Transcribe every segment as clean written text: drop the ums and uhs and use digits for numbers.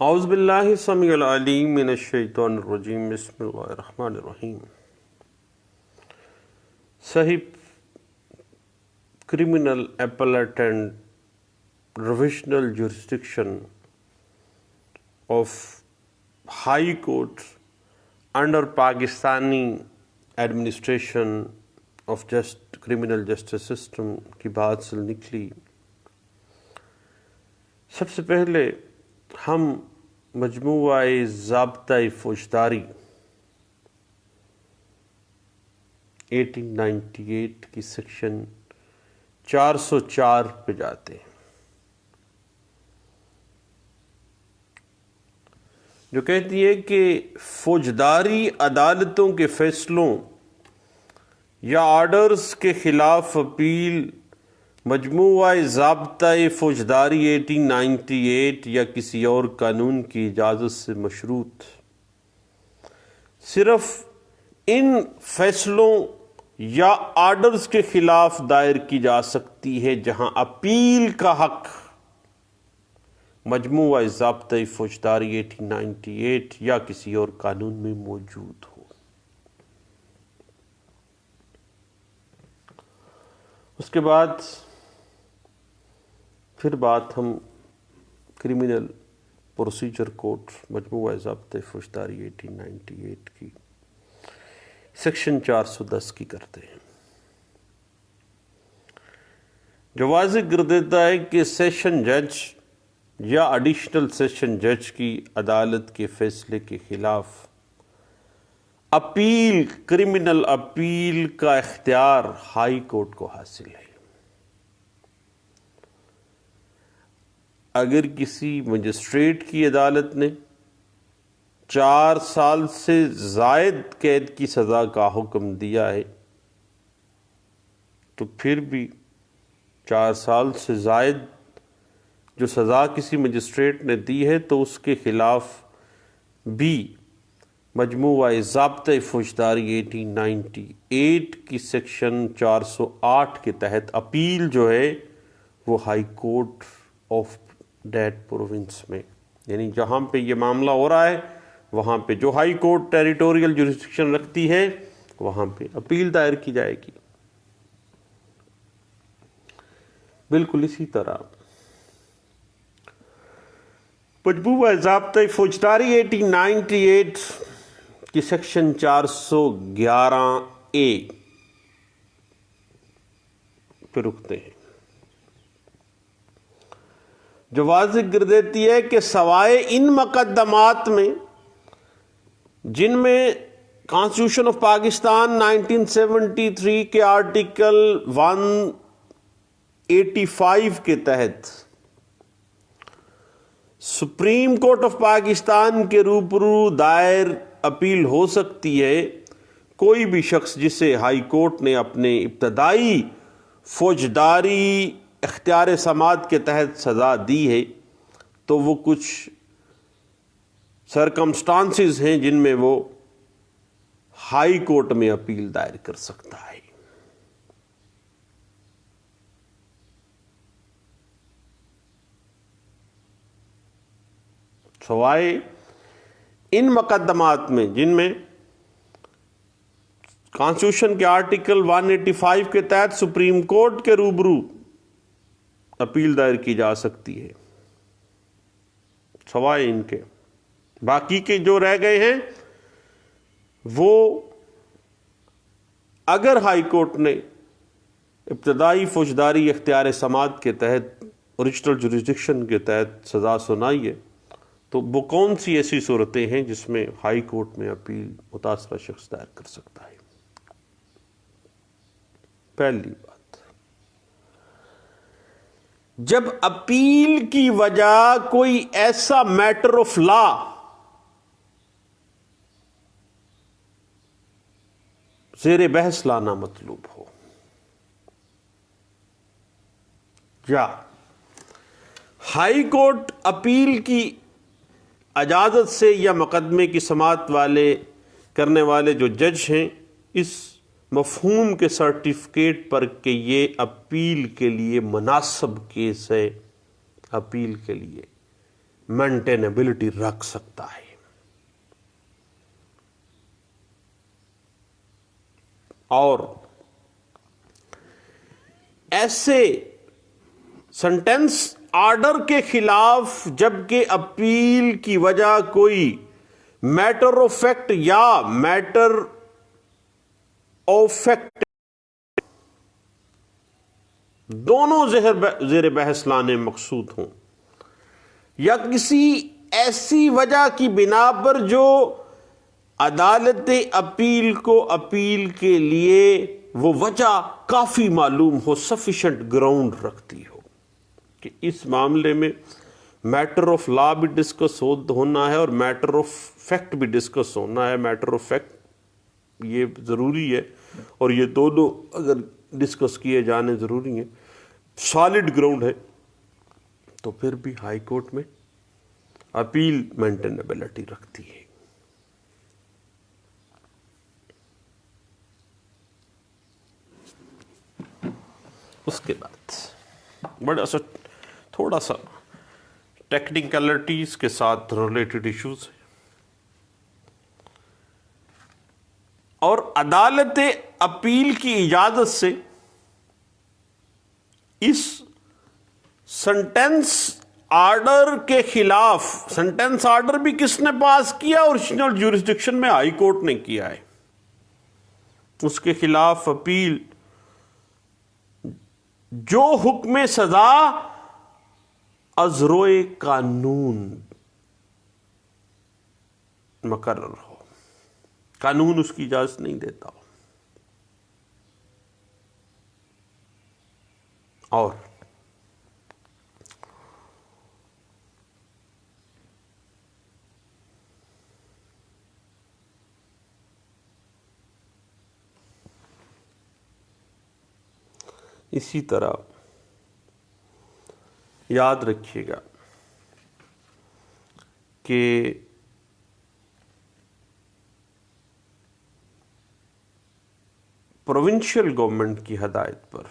اعوذ باللہ السمیع العلیم من الشیطان الرجیم بسم اللہ الرحمن الرحیم. صاحب criminal appellate and revisional jurisdiction of High Court under Pakistani administration of criminal justice system کی بات سے نکلی. سب سے پہلے ہم مجموعہ ضابطۂ فوجداری 1898 کی سیکشن 404 پہ جاتے ہیں، جو کہتی ہے کہ فوجداری عدالتوں کے فیصلوں یا آرڈرز کے خلاف اپیل مجموعہ ضابطۂ فوجداری 1898 یا کسی اور قانون کی اجازت سے مشروط صرف ان فیصلوں یا آرڈرز کے خلاف دائر کی جا سکتی ہے جہاں اپیل کا حق مجموعہ ضابطۂ فوجداری 1898 یا کسی اور قانون میں موجود ہو. اس کے بعد پھر بات ہم کرمنل پروسیجر کوڈ مجموعہ ضابطۂ فوجداری 1898 کی سیکشن 410 کی کرتے ہیں، جو واضح کر دیتا ہے کہ سیشن جج یا ایڈیشنل سیشن جج کی عدالت کے فیصلے کے خلاف اپیل، کرمنل اپیل کا اختیار ہائی کورٹ کو حاصل ہے. اگر کسی مجسٹریٹ کی عدالت نے 4 سال سے زائد قید کی سزا کا حکم دیا ہے تو پھر بھی 4 سال سے زائد جو سزا کسی مجسٹریٹ نے دی ہے تو اس کے خلاف بھی مجموعہ ضابطۂ فوجداری 1898 کی سیکشن 408 کے تحت اپیل جو ہے وہ high court of that province میں، یعنی جہاں پہ یہ معاملہ ہو رہا ہے وہاں پہ جو ہائی کورٹ ٹیریٹوریل جوریسڈکشن رکھتی ہے وہاں پہ اپیل دائر کی جائے گی. بالکل اسی طرح مجموعہ ضابطۂ فوجداری 1898 کی سیکشن 411A پہ رکتے ہیں، جو واضح کر دیتی ہے کہ سوائے ان مقدمات میں جن میں کانسٹیٹیوشن آف پاکستان 1973 کے آرٹیکل 185 کے تحت سپریم کورٹ آف پاکستان کے روبرو دائر اپیل ہو سکتی ہے، کوئی بھی شخص جسے ہائی کورٹ نے اپنے ابتدائی فوجداری اختیار سماعت کے تحت سزا دی ہے تو وہ کچھ سرکمسٹانسز ہیں جن میں وہ ہائی کورٹ میں اپیل دائر کر سکتا ہے. سوائے ان مقدمات میں جن میں کانسٹیٹیوشن کے آرٹیکل 185 کے تحت سپریم کورٹ کے روبرو اپیل دائر کی جا سکتی ہے، سوائے ان کے باقی کے جو رہ گئے ہیں وہ اگر ہائی کورٹ نے ابتدائی فوجداری اختیار سماعت کے تحت اوریجنل جوریسڈکشن کے تحت سزا سنائی ہے تو وہ کون سی ایسی صورتیں ہیں جس میں ہائی کورٹ میں اپیل متاثرہ شخص دائر کر سکتا ہے. پہلی بات، جب اپیل کی وجہ کوئی ایسا میٹر آف لا زیر بحث لانا مطلوب ہو یا ہائی کورٹ اپیل کی اجازت سے یا مقدمے کی سماعت کرنے والے جو جج ہیں اس مفہوم کے سرٹیفکیٹ پر کہ یہ اپیل کے لیے مناسب کیس ہے، اپیل کے لیے مینٹینیبلٹی رکھ سکتا ہے. اور ایسے سنٹینس آرڈر کے خلاف جبکہ اپیل کی وجہ کوئی میٹر آف فیکٹ یا میٹر آف فیکٹ دونوں زیر بحث لانے مقصود ہوں، یا کسی ایسی وجہ کی بنا پر جو عدالت اپیل کو اپیل کے لیے وہ وجہ کافی معلوم ہو، سفیشینٹ گراؤنڈ رکھتی ہو کہ اس معاملے میں میٹر آف لا بھی ڈسکس ہونا ہے اور میٹر آف فیکٹ بھی ڈسکس ہونا ہے. میٹر آف فیکٹ یہ ضروری ہے اور یہ دونوں اگر ڈسکس کیے جانے ضروری ہیں، سالڈ گراؤنڈ ہے، تو پھر بھی ہائی کورٹ میں اپیل مینٹینیبلٹی رکھتی ہے. اس کے بعد بڑا سا تھوڑا سا ٹیکنیکلٹیز کے ساتھ ریلیٹڈ ایشوز ہیں. اور عدالت اپیل کی اجازت سے اس سنٹینس آرڈر کے خلاف، سنٹینس آرڈر بھی کس نے پاس کیا؟ اوریجنل جورسڈکشن میں ہائی کورٹ نے کیا ہے. اس کے خلاف اپیل جو حکم سزا از روئے قانون مقرر ہو، قانون اس کی اجازت نہیں دیتا ہو. اور اسی طرح یاد رکھیے گا کہ پروونشل گورنمنٹ کی ہدایت پر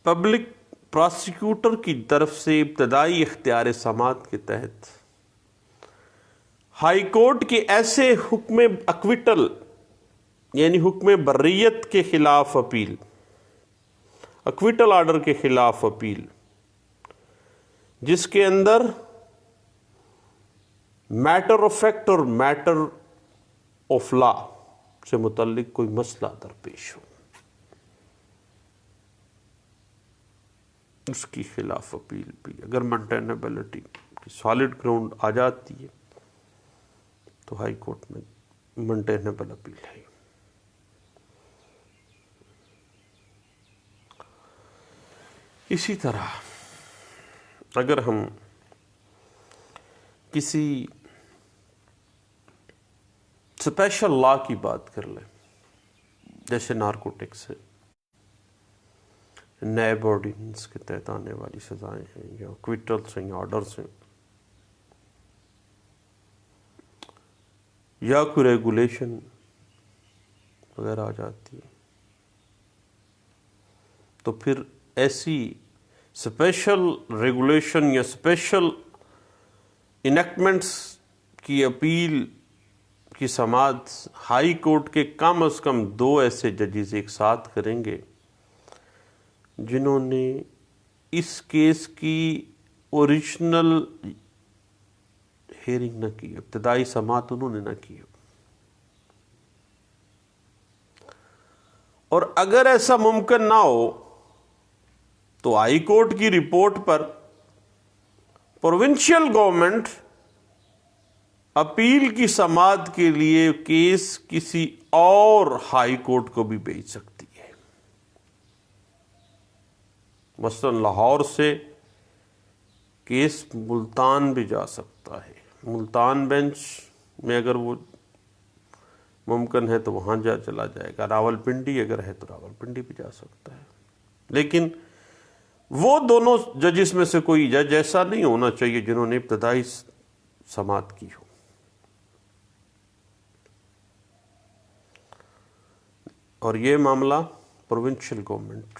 پبلک پراسیکیوٹر کی طرف سے ابتدائی اختیار سماعت کے تحت ہائی کورٹ کے ایسے حکم اکویٹل یعنی حکم بریت کے خلاف اپیل، اکویٹل آرڈر کے خلاف اپیل، جس کے اندر میٹر آف فیکٹ اور میٹر آف لا سے متعلق کوئی مسئلہ درپیش ہو، اس کی خلاف اپیل بھی اگر مینٹینیبلٹی کی سالڈ گراؤنڈ آ جاتی ہے تو ہائی کورٹ میں مینٹینیبل اپیل ہے. اسی طرح اگر ہم کسی اسپیشل لا کی بات کر لیں، جیسے نارکوٹکس ہے، نیب آرڈیننس کے تحت آنے والی سزائیں ہیں، یا کوئٹلس ہیں، یا آرڈرس ہیں، یا کوئی ریگولیشن وغیرہ آ جاتی ہے، تو پھر ایسی اسپیشل ریگولیشن یا اسپیشل انیکٹمنٹس کی اپیل کی سماعت ہائی کورٹ کے کم از کم 2 ایسے ججز ایک ساتھ کریں گے جنہوں نے اس کیس کی اوریجنل ہیئرنگ نہ کی، ابتدائی سماعت انہوں نے نہ کی. اور اگر ایسا ممکن نہ ہو تو ہائی کورٹ کی رپورٹ پر پروونشل گورنمنٹ اپیل کی سماعت کے لیے کیس کسی اور ہائی کورٹ کو بھی بھیج سکتی ہے. مثلا لاہور سے کیس ملتان بھی جا سکتا ہے، ملتان بینچ میں اگر وہ ممکن ہے تو وہاں چلا جائے گا. راولپنڈی اگر ہے تو راولپنڈی بھی جا سکتا ہے. لیکن وہ دونوں ججز میں سے کوئی جج ایسا نہیں ہونا چاہیے جنہوں نے ابتدائی سماعت کی ہو. اور یہ معاملہ پروونشل گورنمنٹ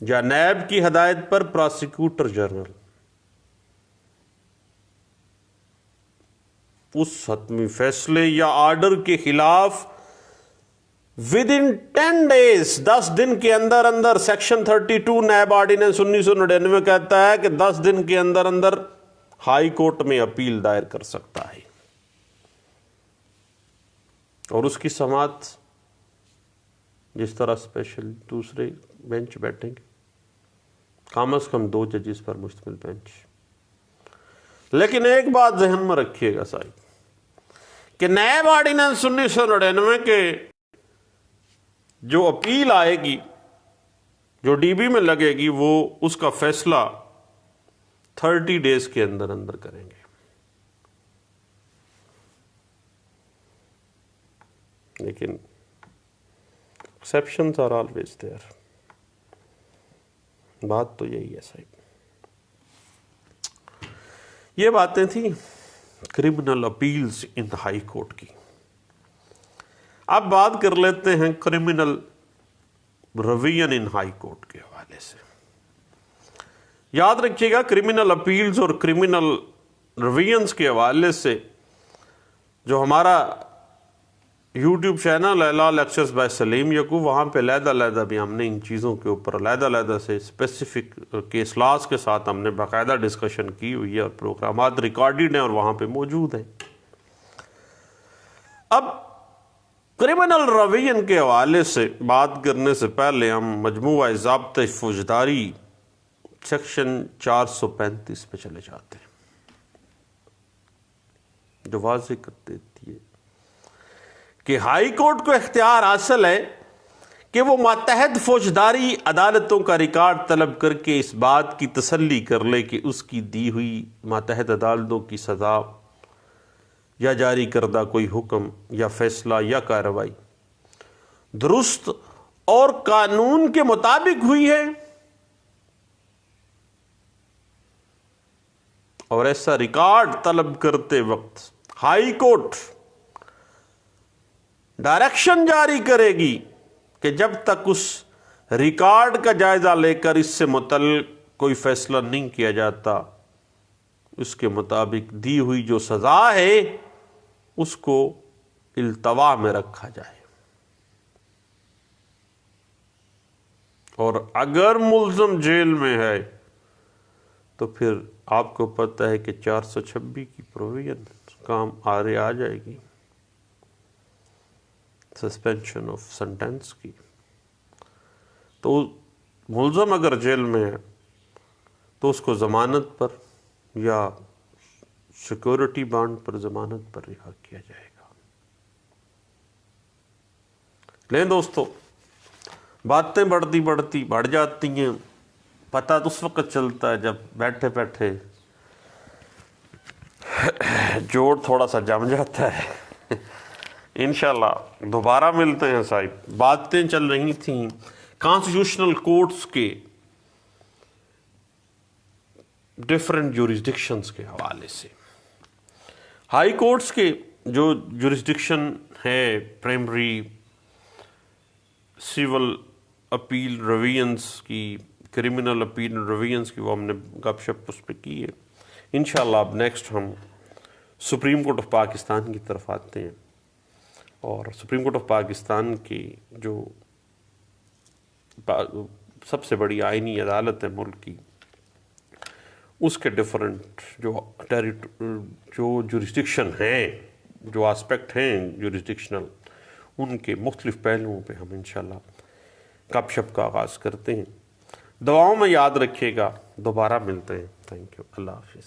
یا نیب کی ہدایت پر پراسیکیوٹر جنرل اس حتمی فیصلے یا آرڈر کے خلاف ود ان 10 days 10 دن کے اندر اندر سیکشن 32 نیب آرڈیننس 1999 کہتا ہے کہ 10 دن کے اندر اندر ہائی کورٹ میں اپیل دائر کر سکتا ہے، اور اس کی سماعت جس طرح اسپیشل دوسرے بینچ بیٹھیں گے، کم از کم 2 ججز پر مشتمل بینچ۔ لیکن ایک بات ذہن میں رکھیے گا صاحب کہ نیب آرڈیننس 1999 کے جو اپیل آئے گی، جو ڈی بی میں لگے گی، وہ اس کا فیصلہ 30 days کے اندر اندر کریں گے۔ لیکن ایکسیپشنز آر آلویز دیئر، بات تو یہی ہے صاحب۔ یہ باتیں تھیں criminal appeals in high court کی۔ اب بات کر لیتے ہیں criminal revision in high court کے حوالے سے۔ یاد رکھیے گا کرمنل اپیلز اور کرمنل ریویژنز کے حوالے سے جو ہمارا یوٹیوب چینل ہے لا لیکچرز بائی سلیم یعقوب، وہاں پہ علیحدہ بھی ہم نے ان چیزوں کے اوپر علیحدہ سے اسپیسیفک کیس لاز کے ساتھ ہم نے باقاعدہ ڈسکشن کی ہوئی ہے، اور پروگرامات ریکارڈڈ ہیں اور وہاں پہ موجود ہیں۔ اب کرمنل ریویژن کے حوالے سے بات کرنے سے پہلے ہم مجموعہ ضابطۂ فوجداری سیکشن 435 پہ چلے جاتے ہیں، جو واضح کر دیتی ہے کہ ہائی کورٹ کو اختیار حاصل ہے کہ وہ ماتحت فوجداری عدالتوں کا ریکارڈ طلب کر کے اس بات کی تسلی کر لے کہ اس کی دی ہوئی ماتحت عدالتوں کی سزا یا جاری کردہ کوئی حکم یا فیصلہ یا کارروائی درست اور قانون کے مطابق ہوئی ہے، اور ایسا ریکارڈ طلب کرتے وقت ہائی کورٹ ڈائریکشن جاری کرے گی کہ جب تک اس ریکارڈ کا جائزہ لے کر اس سے متعلق کوئی فیصلہ نہیں کیا جاتا، اس کے مطابق دی ہوئی جو سزا ہے اس کو التوا میں رکھا جائے، اور اگر ملزم جیل میں ہے تو پھر آپ کو پتہ ہے کہ 426 کی پروویژن کام آ جائے گی، سسپینشن آف سنٹینس کی۔ تو ملزم اگر جیل میں ہے تو اس کو ضمانت پر یا سیکورٹی بانڈ پر ضمانت پر رہا کیا جائے گا۔ لیکن دوستو، باتیں بڑھ جاتی ہیں، پتہ تو اس وقت چلتا ہے جب بیٹھے بیٹھے جوڑ تھوڑا سا جم جاتا ہے۔ انشاءاللہ دوبارہ ملتے ہیں صاحب۔ باتیں چل رہی تھیں کانسٹیٹیوشنل کورٹس کے ڈفرینٹ جورسڈکشنز کے حوالے سے۔ ہائی کورٹس کے جو جورسڈکشن ہے، پرائمری سول اپیل ریویژنز کی، کرمنل اپیل ریویژنز کی، وہ ہم نے گپ شپ اس پہ کی ہے۔ انشاءاللہ اب نیکسٹ ہم سپریم کورٹ آف پاکستان کی طرف آتے ہیں، اور سپریم کورٹ آف پاکستان کی جو سب سے بڑی آئینی عدالت ہے ملک کی، اس کے ڈفرنٹ جو جورسڈکشن ہیں، جو آسپیکٹ ہیں جورسڈکشنل، ان کے مختلف پہلوؤں پہ ہم انشاءاللہ گپ شپ کا آغاز کرتے ہیں۔ دعاؤں میں یاد رکھیے گا، دوبارہ ملتے ہیں۔ تھینک یو، اللہ حافظ۔